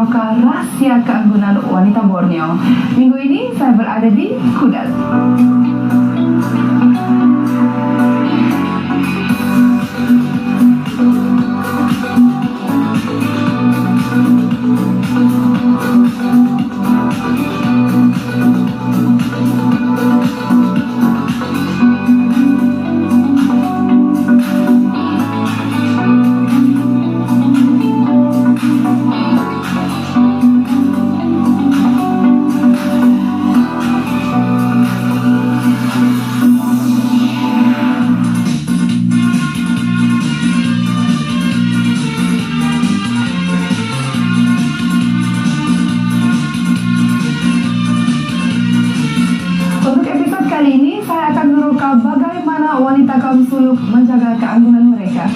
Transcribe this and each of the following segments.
ataukah rahasia keanggunan wanita Borneo? Minggu ini saya berada di Kudat. Kali ini saya akan meruka bagaimana wanita kaum suluk menjaga keanggunan mereka.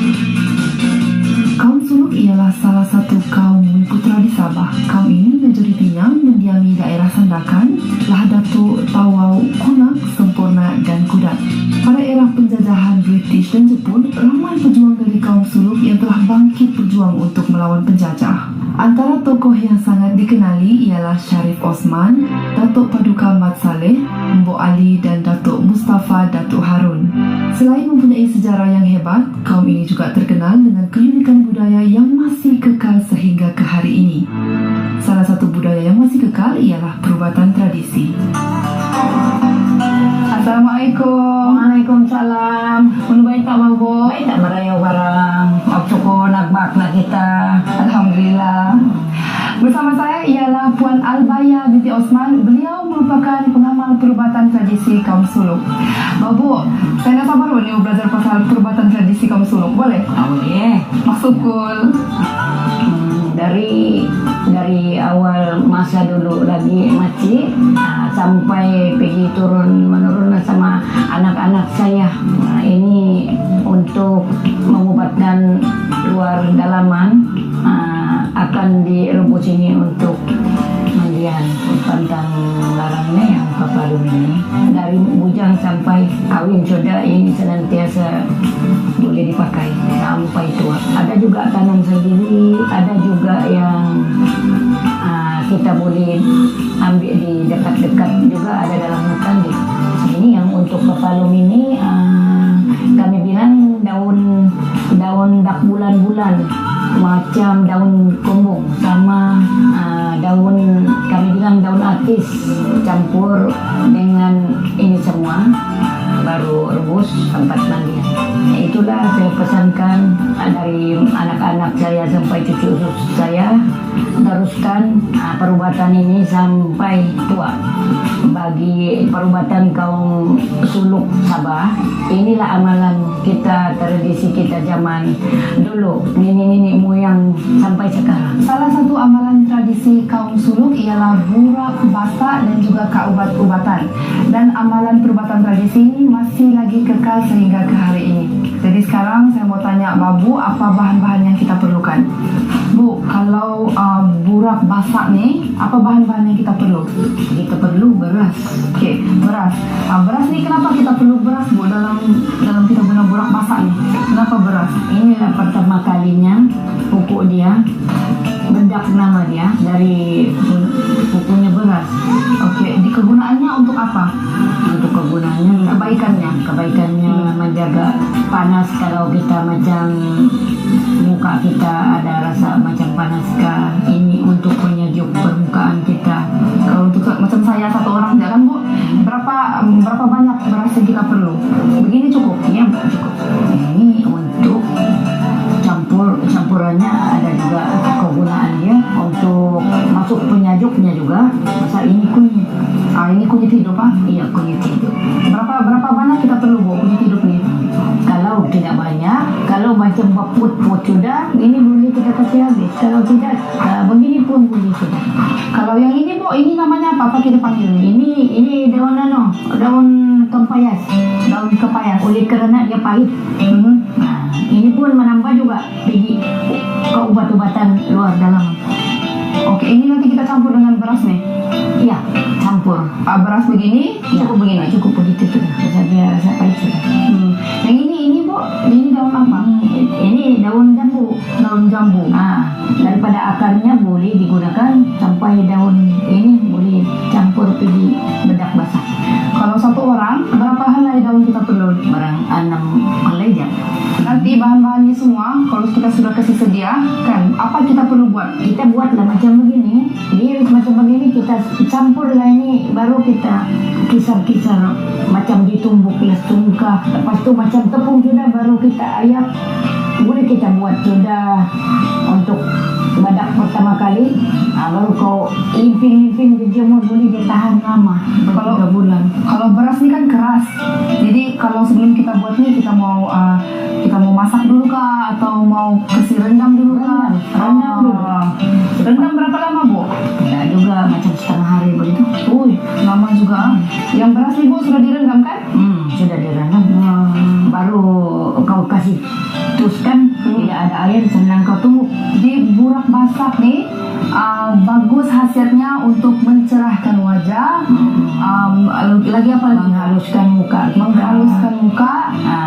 Kaum suluk ialah salah satu kaum Putra di Sabah. Kaum ini majoritinya mendiami daerah Sandakan, Lahadatuk, Tawau, Kunak, Sempurna dan Kudat. Pada era penjajahan British dan Jepun, ramai pejuang dari kaum suluk yang telah bangkit berjuang untuk melawan penjajah. Antara tokoh yang sangat dikenali ialah Syarif Osman, Datuk Paduka Mat Saleh, Mbok Ali dan Datuk Mustafa Datuk Harun. Selain mempunyai sejarah yang hebat, kaum ini juga terkenal dengan keunikan budaya yang masih kekal sehingga ke hari ini. Salah satu budaya yang masih kekal ialah perubatan tradisi. Assalamualaikum. Waalaikumsalam. Mun baik tak mabuk? Baik tak merayaw barang. Waktu ko nagbak na kita. Alhamdulillah. Bersama saya ialah Puan Albaya binti Osman. Beliau merupakan pengamal perubatan tradisi kaum suluk. Babu, saya nak sabar ni belajar pasal perubatan tradisi kaum suluk. Boleh? Boleh. Masukul. Dari awal masa dulu lagi makcik sampai pergi turun menurun sama anak-anak saya. Ini untuk mengobatkan luar dalaman akan direbus ini untuk mandian pantang larangnya yang paparum ini. Dari bujang sampai kawin sudah ini senantiasa boleh dipakai sampai tua. Ada juga tanam sendiri, ada juga yang kita boleh ambil di dekat-dekat juga ada dalam hutan. Ini yang untuk pepalum ini kami bilang daun dak bulan-bulan macam daun kumbung sama daun kami bilang daun atis campur dengan ini semua baru rebus tempat mandian. Itulah saya pesankan dari anak-anak saya sampai cucu saya teruskan perubatan ini sampai tua. Bagi perubatan kaum suluk Sabah, inilah amalan kita, tradisi kita zaman dulu, nenek-nenek moyang sampai sekarang. Salah satu amalan tradisi kaum suluk ialah burak basak dan juga kaubat-ubatan. Dan amalan perubatan tradisi ini masih lagi kekal sehingga ke hari ini. Jadi sekarang saya mau tanya Babu, apa bahan-bahan yang kita perlukan? Bu, kalau burak basak nih, apa bahan-bahan yang kita perlu? Kita perlu beras. Okey, beras. Beras ni kenapa kita perlu beras, Bu, dalam kita guna burak basak ni? Kenapa beras? Inilah pertama kalinya pupuk dia, bedak nama dia dari pupuknya beras. Okey, di kegunaannya untuk apa? Untuk kegunaannya, kebaikannya menjaga panas. Kalau kita macam muka kita ada rasa macam panas kah, ini untuk penyejuk permukaan kita. Kalau untuk macam saya satu orang saja kan, Bu, berapa banyak beras yang kita perlu? Begini cukup? Ya, cukup. Ini untuk campurannya ada juga kegunaan dia untuk masuk penyajuknya juga. Masa ini kunyit. Ini kunyit hidup, ah? Iya, kunyit hidup. Berapa banyak kita perlu, Bu, kunyit hidup ni? Kalau tidak banyak, kalau macam put sudah, ini boleh kita kasih habis. Kalau tidak, begini pun boleh sudah. Kalau yang ini, Bu, ini namanya apa? Apa kita panggil ini? Ini daun kempayas. Daun kepayas. Oleh kerana dia pahit. Nah, ini pun menambah juga pergi ke obat-obatan luar dalam. Oke, ini nanti kita campur dengan beras nih. Iya, campur. Beras begini, Ya, cukup begini. cukup begitu sudah. Saya rasa pahit sudah. Yang ini Bu, ini daun apa? Ini daun jambu. Daun jambu. bambu. Daripada akarnya boleh digunakan sampai daun ini boleh campur pergi bedak basah. Kalau satu orang, berapa helai daun kita perlu? Barang 6 helai aja. Nanti bahan-bahannya semua, kalau kita sudah kasih sedia, kan apa kita perlu buat? Kita buatlah macam begini. Jadi macam begini kita campur lah ini, baru kita kisar-kisar macam ditumbuk lah tungkah. Lepas tu macam tepung sudah, baru kita ayak. Boleh kita buat sudah untuk badak pertama kali. Baru kau imping-imping dijemur, boleh dia tahan lama. Kalau 3 bulan. Kalau beras ini kan keras, jadi kalau sebelum kita buat nih kita mau masak dulu kah atau mau kasih rendam dulu kah? Rendam dulu. Rendam berapa lama Bu? Ya juga macam setengah hari begitu. Lama juga. Yang beras nih Bu sudah direndam kan? Sudah direndam. Baru kau kasih teruskan, tidak ada air, senang kau tunggu. Jadi burak basah nih bagus khasiatnya untuk mencerahkan wajah, lagi apa lagi? Menghaluskan muka,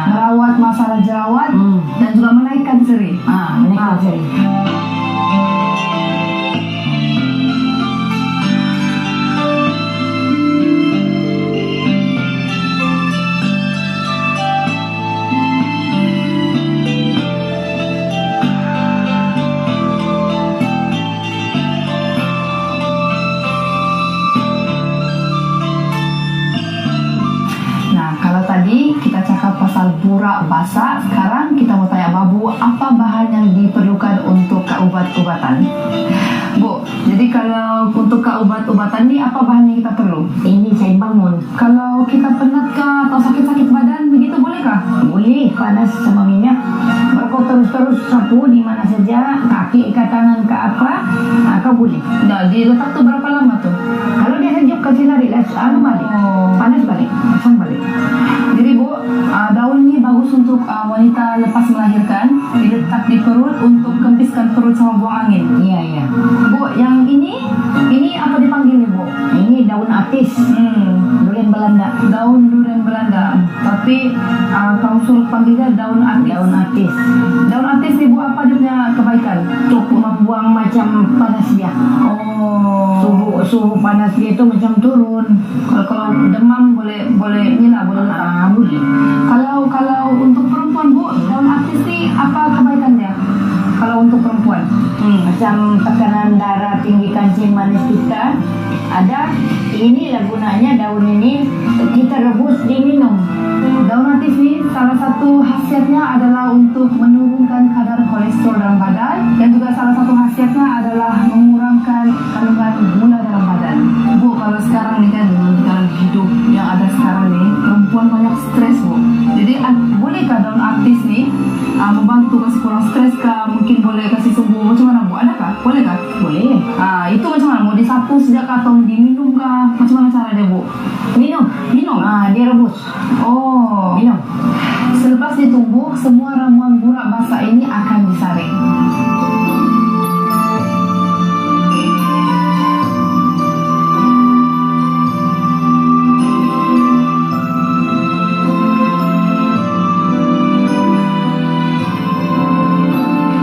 merawat masalah jerawat, dan juga menaikkan seri. Menaikkan seri. Tadi kita cakap pasal burak basah, sekarang kita mau tanya Babu, apa bahan yang diperlukan untuk ubat-ubatan? Bu, jadi kalau untuk ubat-ubatan ini apa bahan yang kita perlu? Ini saya bangun. Kalau kita penat kah atau sakit-sakit badan, begitu bolehkah? Boleh, panas sama minyak. Kau terus-terus sapu di mana saja, kaki ke tangan ke apa, kau boleh. Nah, diletak tuh berapa lama tuh? Kalau dia sejuk kasih lari, balik. Panas balik, pasang balik. Jadi Bu, daun ini bagus untuk wanita lepas melahirkan, diletak di perut untuk kempiskan perut sama buang angin. Iya. Bu, yang ini apa dipanggilnya Bu? Ini daun atis, durian Belanda. Daun durian Belanda. Tapi kaum Suluk panggilnya daun atis. Daun atis. Daun atis nih Bu, apa dia punya kebaikan? Untuk membuang macam panas dia. Suhu panas dia itu macam turun. Kalau demam boleh letak. Boleh. Kalau untuk perempuan Bu, daun atis nih apa kebaikan dia? Kalau untuk perempuan? Macam tekanan darah tinggi, kancing manis kita ada. Inilah gunanya daun ini kita rebus diminum. Daun atis ini salah satu khasiatnya adalah untuk menurunkan kadar kolesterol dalam badan, dan juga salah satu khasiatnya adalah mengurangkan kandungan gula dalam badan. Bu, kalau sekarang nih kan dalam hidup yang ada sekarang nih, perempuan banyak stres Bu. Jadi bolehkah daun atis nih membantu kasih kurang stres kah? Mungkin boleh kasih sembuh, macam mana Bu? Adakah? Bolehkah? Boleh. Itu macam mana? Mau disapu sejak atau diminum kah? Macam mana cara dia Bu? Minum. Dia rebus. Minum. Selepas ditumbuk, semua ramuan burak basah ini akan disaring.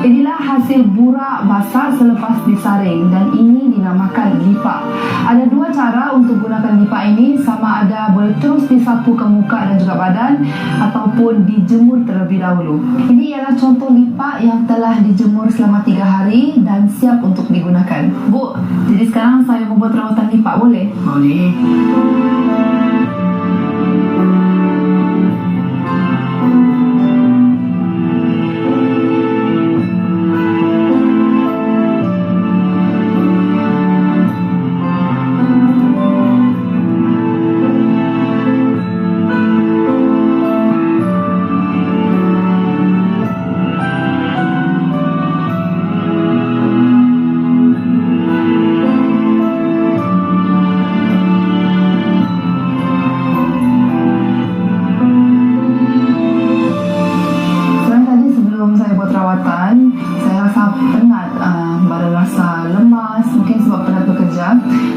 Inilah hasil burak basah selepas disaring, dan ini dinamakan lipa. Ada 2 cara untuk gunakan lipa ini, sama ada boleh terus disapu ke muka dan juga badan, ataupun dijemur terlebih dahulu. Ini ialah contoh lipa yang telah dijemur selama 3 hari dan siap untuk digunakan. Bu, jadi sekarang saya membuat rawatan lipa, boleh? Boleh.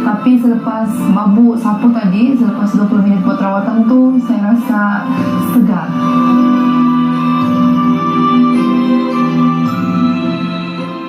Tapi selepas Babu sapu tadi, selepas 20 minit buat rawatan tuh, saya rasa segar.